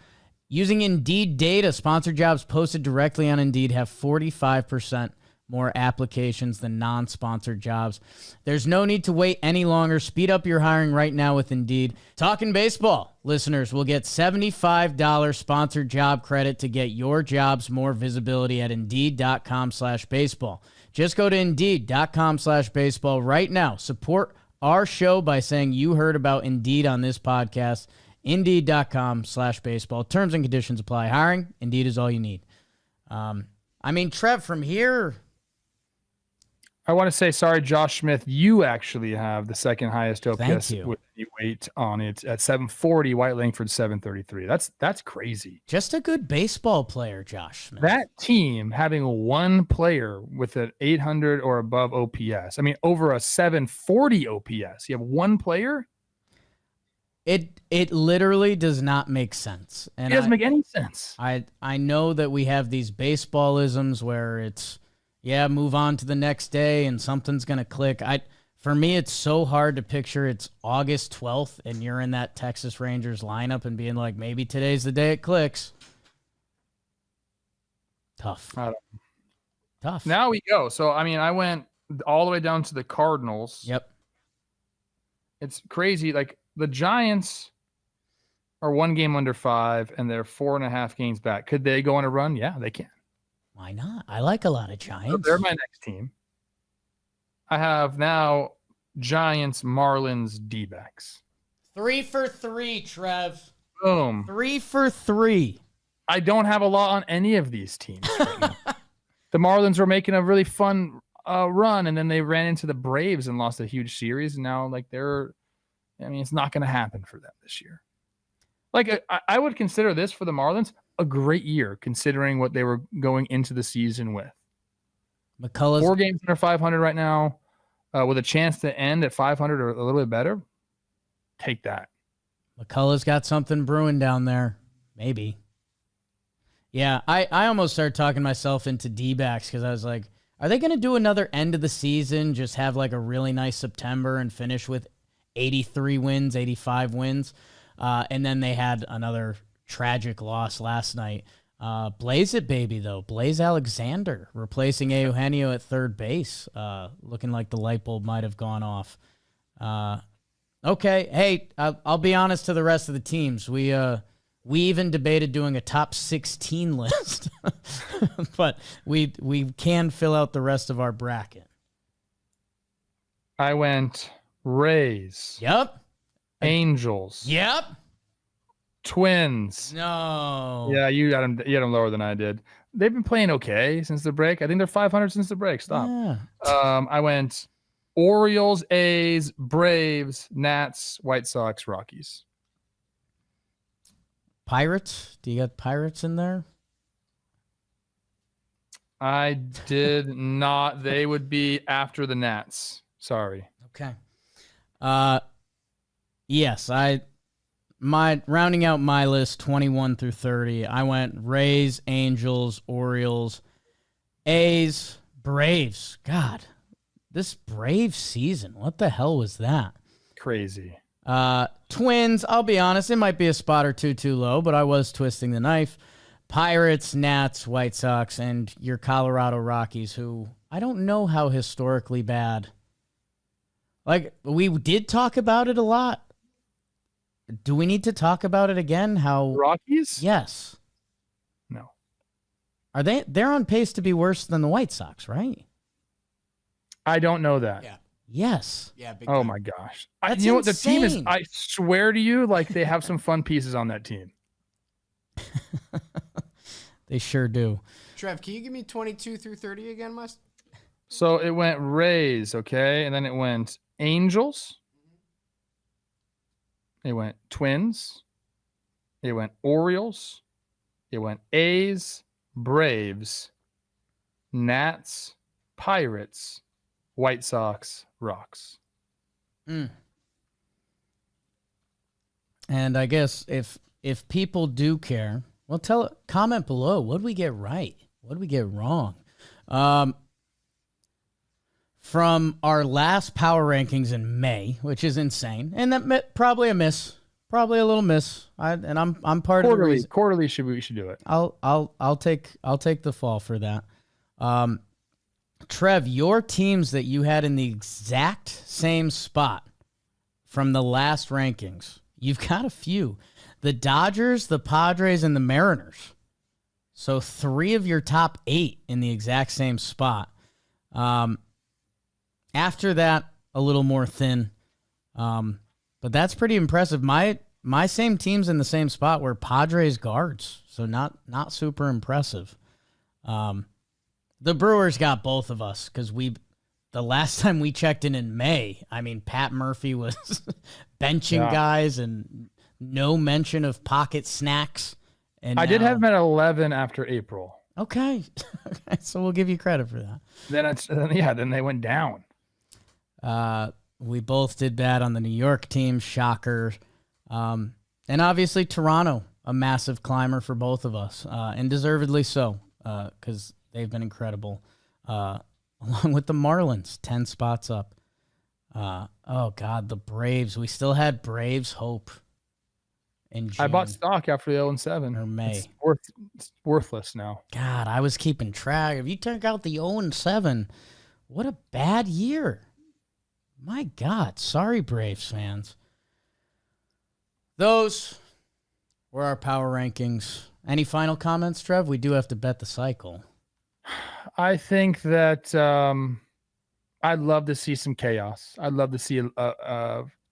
Using Indeed data, Sponsored Jobs posted directly on Indeed have 45% more applications than non-sponsored jobs. There's no need to wait any longer. Speed up your hiring right now with Indeed. Talking Baseball listeners will get $75 sponsored job credit to get your jobs more visibility at Indeed.com/baseball. Just go to Indeed.com/baseball right now. Support our show by saying you heard about Indeed on this podcast. Indeed.com/baseball. Terms and conditions apply. Hiring, Indeed is all you need. Trev, from here, I want to say, sorry, Josh Smith, you actually have the second highest OPS with any weight on it at 740. Wyatt Langford 733. That's crazy. Just a good baseball player, Josh Smith. That team having one player with an 800 or above OPS. I mean, over a 740 OPS. You have one player. It literally does not make sense. And it doesn't make any sense. I know that we have these baseballisms where it's, move on to the next day and something's going to click. For me, it's so hard to picture it's August 12th and you're in that Texas Rangers lineup and being like, maybe today's the day it clicks. Tough. Now we go. So, I went all the way down to the Cardinals. Yep. It's crazy. Like, the Giants are 1 game under 5, and they're 4.5 games back. Could they go on a run? Yeah, they can. Why not? I like a lot of Giants. So they're my next team. I have now Giants, Marlins, D-backs. 3 for 3, Trev. Boom. 3 for 3. I don't have a lot on any of these teams right now. The Marlins were making a really fun run, and then they ran into the Braves and lost a huge series, and now it's not going to happen for them this year. Like, I would consider this for the Marlins a great year, considering what they were going into the season with. McCullough's 4 games under 500 right now, with a chance to end at 500 or a little bit better. Take that. McCullough's got something brewing down there. Maybe. Yeah, I almost started talking myself into D-backs because I was like, are they going to do another end of the season, just have like a really nice September and finish with 83 wins, 85 wins? And then they had another tragic loss last night. Blaze it, baby, though. Blaze Alexander replacing Eugenio at third base. Looking like the light bulb might have gone off. Okay. Hey, I'll be honest to the rest of the teams. We We even debated doing a top 16 list, but we can fill out the rest of our bracket. I went Rays. Yep. Angels. Yep. Twins. No. Yeah, you got them lower than I did. They've been playing okay since the break. I think they're 500 since the break. Stop. Yeah. I went Orioles, A's, Braves, Nats, White Sox, Rockies. Pirates? Do you got Pirates in there? I did not. They would be after the Nats. Sorry. Okay. Yes, rounding out my list 21 through 30. I went Rays, Angels, Orioles, A's, Braves. God, this Braves season. What the hell was that? Crazy. Twins, I'll be honest, it might be a spot or two too low, but I was twisting the knife. Pirates, Nats, White Sox, and your Colorado Rockies, who I don't know how historically bad. Like, we did talk about it a lot. Do we need to talk about it again? How Rockies? Yes. No. Are they're on pace to be worse than the White Sox, right? I don't know that. Yeah. Yes. Yeah. Big Oh time. my gosh. That's you know what the team is? insane. I swear to you, like they have some fun pieces on that team. They sure do. Trev, can you give me 22 through 30 again, Must? So it went Rays, okay, and then it went Angels. It went Twins. It went Orioles. It went A's, Braves, Nats, Pirates, White Sox, Rocks. And I guess if people do care, well, comment below. What did we get right? What did we get wrong? From our last power rankings in May, which is insane, and that probably a miss, probably a little miss. I'm part of the reason. Quarterly we should do it. I'll take the fall for that. Trev, your teams that you had in the exact same spot from the last rankings, you've got a few. The Dodgers, the Padres, and the Mariners. So 3 of your top 8 in the exact same spot. After that, a little more thin. But that's pretty impressive. My same teams in the same spot were Padres guards, so not super impressive. The Brewers got both of us because the last time we checked in May, I mean, Pat Murphy was benching guys and no mention of pocket snacks. And I did have him at 11 after April. Okay. So we'll give you credit for that. Then they went down. We both did bad on the New York team. Shocker. And obviously Toronto, a massive climber for both of us, and deservedly so, because they've been incredible. Along with the Marlins, 10 spots up. Oh, God, the Braves. We still had Braves hope in June. I bought stock after the 0-7. Or May. It's worthless now. God, I was keeping track. If you took out the 0-7, what a bad year. My God. Sorry, Braves fans. Those were our power rankings. Any final comments, Trev? We do have to bet the cycle. I think that I'd love to see some chaos. I'd love to see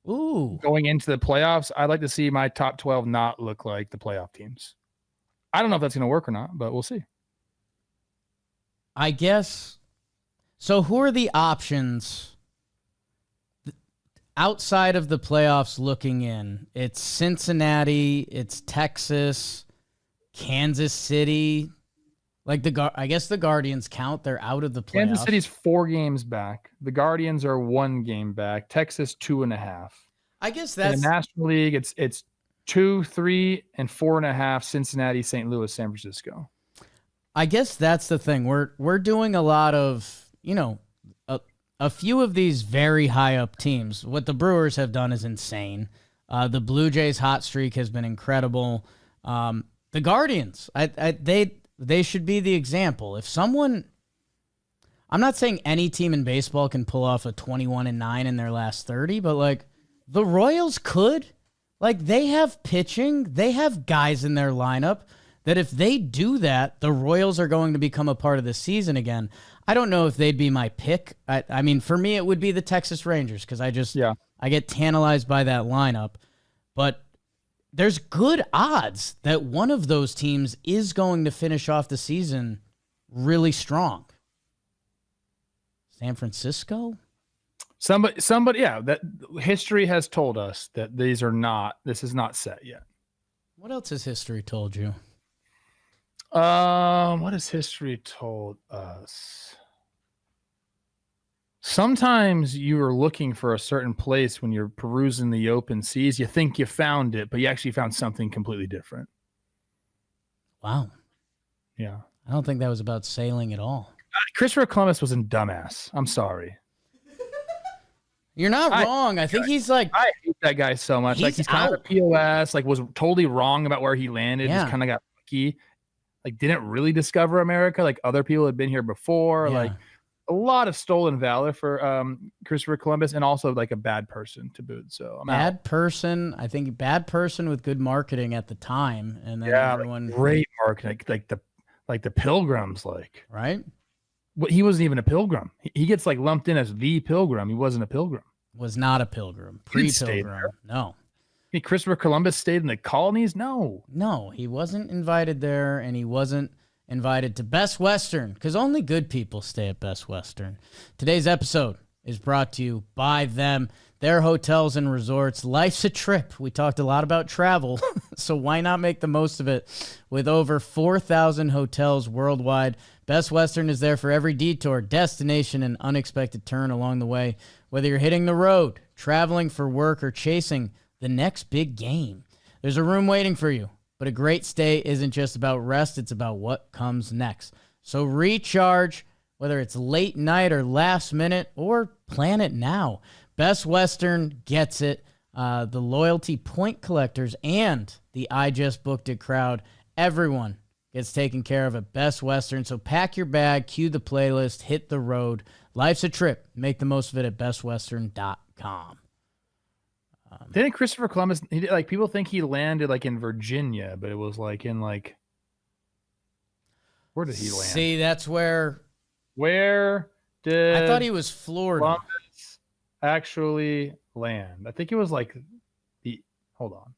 going into the playoffs. I'd like to see my top 12 not look like the playoff teams. I don't know if that's going to work or not, but we'll see. I guess. So who are the options outside of the playoffs looking in? It's Cincinnati, it's Texas, Kansas City. Like I guess the Guardians count. They're out of the playoffs. Kansas City's 4 games back. The Guardians are 1 game back. Texas 2.5. I guess that's in the National League. It's 2, 3, and 4.5. Cincinnati, St. Louis, San Francisco. I guess that's the thing. We're doing a lot of, a few of these very high up teams. What the Brewers have done is insane. The Blue Jays hot streak has been incredible. The Guardians, they should be the example. If someone, I'm not saying any team in baseball can pull off a 21-9 in their last 30, but like the Royals could. Like, they have pitching. They have guys in their lineup that if they do that, the Royals are going to become a part of the season again. I don't know if they'd be my pick. I mean, for me, it would be the Texas Rangers because I get tantalized by that lineup. But there's good odds that one of those teams is going to finish off the season really strong. San Francisco? Somebody, yeah, that history has told us that this is not set yet. What else has history told you? What has history told us? Sometimes you are looking for a certain place when you're perusing the open seas. You think you found it, but you actually found something completely different. Wow. Yeah. I don't think that was about sailing at all. Christopher Columbus was a dumbass. I'm sorry. You're not wrong. I think he's like... I hate that guy so much. He's kind of a POS, was totally wrong about where he landed. Yeah. Just kind of got lucky. Didn't really discover America like other people had been here before. Yeah. A lot of stolen valor for Christopher Columbus, and also a bad person to boot. So I'm bad out. person. I think bad person with good marketing at the time, and then everyone great marketing, like the Pilgrims, right. Well, he wasn't even a pilgrim. He gets lumped in as the Pilgrim. He wasn't a pilgrim. Was not a pilgrim. Pre-pilgrim. No. Hey, Christopher Columbus stayed in the colonies? No, he wasn't invited there, and he wasn't invited to Best Western, because only good people stay at Best Western. Today's episode is brought to you by them, their hotels and resorts. Life's a trip. We talked a lot about travel, so why not make the most of it? With over 4,000 hotels worldwide, Best Western is there for every detour, destination, and unexpected turn along the way. Whether you're hitting the road, traveling for work, or chasing the next big game, there's a room waiting for you. But a great stay isn't just about rest, it's about what comes next. So recharge, whether it's late night or last minute, or plan it now. Best Western gets it. The loyalty point collectors and the I Just Booked It crowd, everyone gets taken care of at Best Western. So pack your bag, cue the playlist, hit the road. Life's a trip. Make the most of it at bestwestern.com. Didn't Christopher Columbus, people think he landed in Virginia, but it was where did he land? See, that's where did I thought he was Florida. Columbus actually land? I think it was hold on.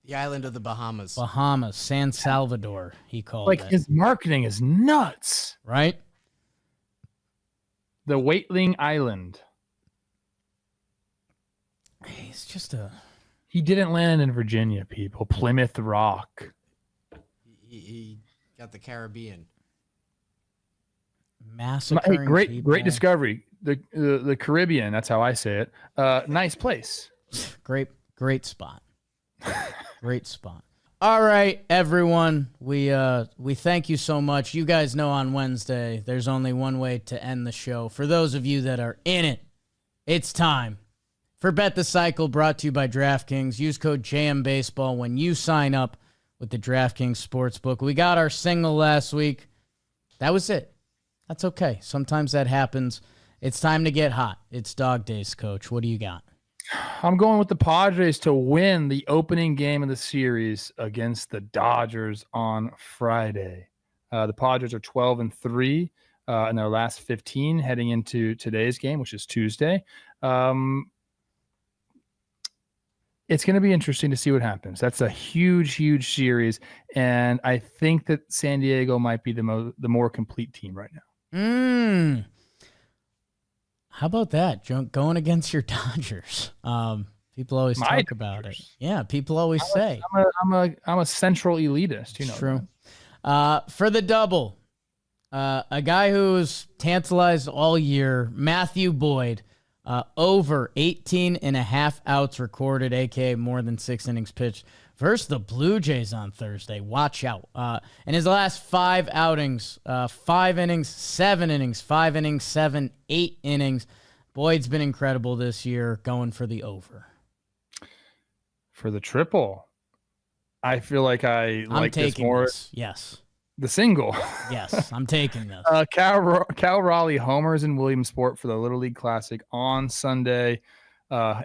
The island of the Bahamas. San Salvador, he called it. His marketing is nuts. Right? The Waitling Island. He's just He didn't land in Virginia, people. Plymouth Rock. He got the Caribbean. Massacring people. Great discovery. The Caribbean, that's how I say it. Nice place. Great spot. Great spot. All right, everyone. We thank you so much. You guys know on Wednesday, there's only one way to end the show. For those of you that are in it, it's time for Bet the Cycle, brought to you by DraftKings. Use code JMBaseball when you sign up with the DraftKings Sportsbook. We got our single last week. That was it. That's okay. Sometimes that happens. It's time to get hot. It's dog days, Coach. What do you got? I'm going with the Padres to win the opening game of the series against the Dodgers on Friday. The Padres are 12-3 in their last 15 heading into today's game, which is Tuesday. It's going to be interesting to see what happens. That's a huge, huge series, and I think that San Diego might be the more complete team right now. How about that? Going against your Dodgers. People always talk about it. Yeah, people always say. I'm a central elitist. You know. True. For the double, a guy who's tantalized all year, Matthew Boyd. Over 18 and a half outs recorded, a.k.a. more than 6 innings pitched, versus the Blue Jays on Thursday. Watch out. In his last 5 outings, 5 innings, 7 innings, 5 innings, 7, 8 innings. Boyd's been incredible this year, going for the over. For the triple, I feel like I'm like this more. Yes. The single. Yes, I'm taking this. Cal Raleigh homers in Williamsport for the Little League Classic on Sunday.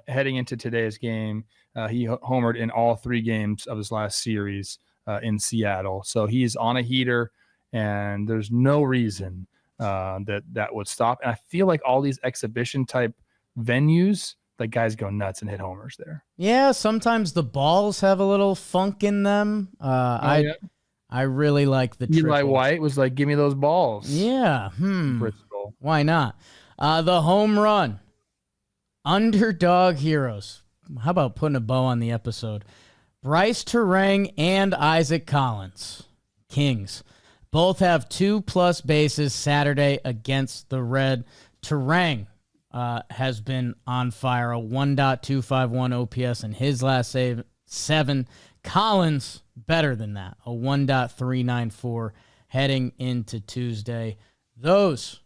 heading into today's game. He homered in all 3 games of his last series in Seattle. So he's on a heater, and there's no reason that would stop. And I feel like all these exhibition type venues, like guys go nuts and hit homers there. Yeah, sometimes the balls have a little funk in them. I really like the Eli triple. White was like, give me those balls. Yeah, Bristol. why not? The home run. Underdog heroes. How about putting a bow on the episode? Bryce Terang and Isaac Collins, Kings, both have 2+ bases Saturday against the Red. Terang has been on fire, a 1.251 OPS in his last 7. Collins, better than that, a 1.394 heading into Tuesday. Those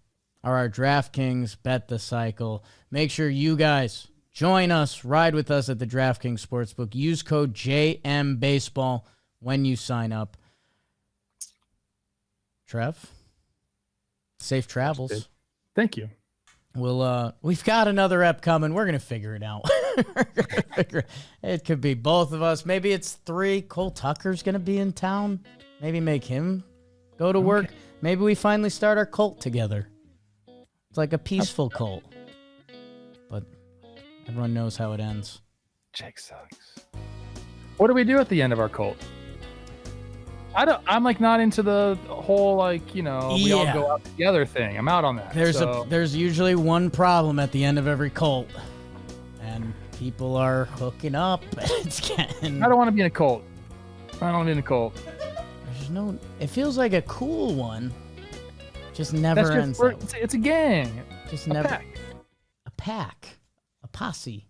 are our DraftKings Bet the Cycle. Make sure you guys join us, ride with us at the DraftKings Sportsbook. Use code JMBaseball when you sign up. Trev, safe travels. Thank you. We've got another ep coming. We're gonna figure it out. It could be both of us. Maybe it's 3. Cole Tucker's gonna be in town. Maybe make him go to work. Maybe we finally start our cult together. It's like a peaceful cult, but everyone knows how it ends. Jake sucks. What do we do at the end of our cult? I'm like not into the whole we all go out together thing. I'm out on that. There's usually one problem at the end of every cult, and people are hooking up. It's getting. I don't want to be in a cult. There's no. It feels like a cool one. Just never ends. It's a gang. Just a never. Pack. A pack. A posse.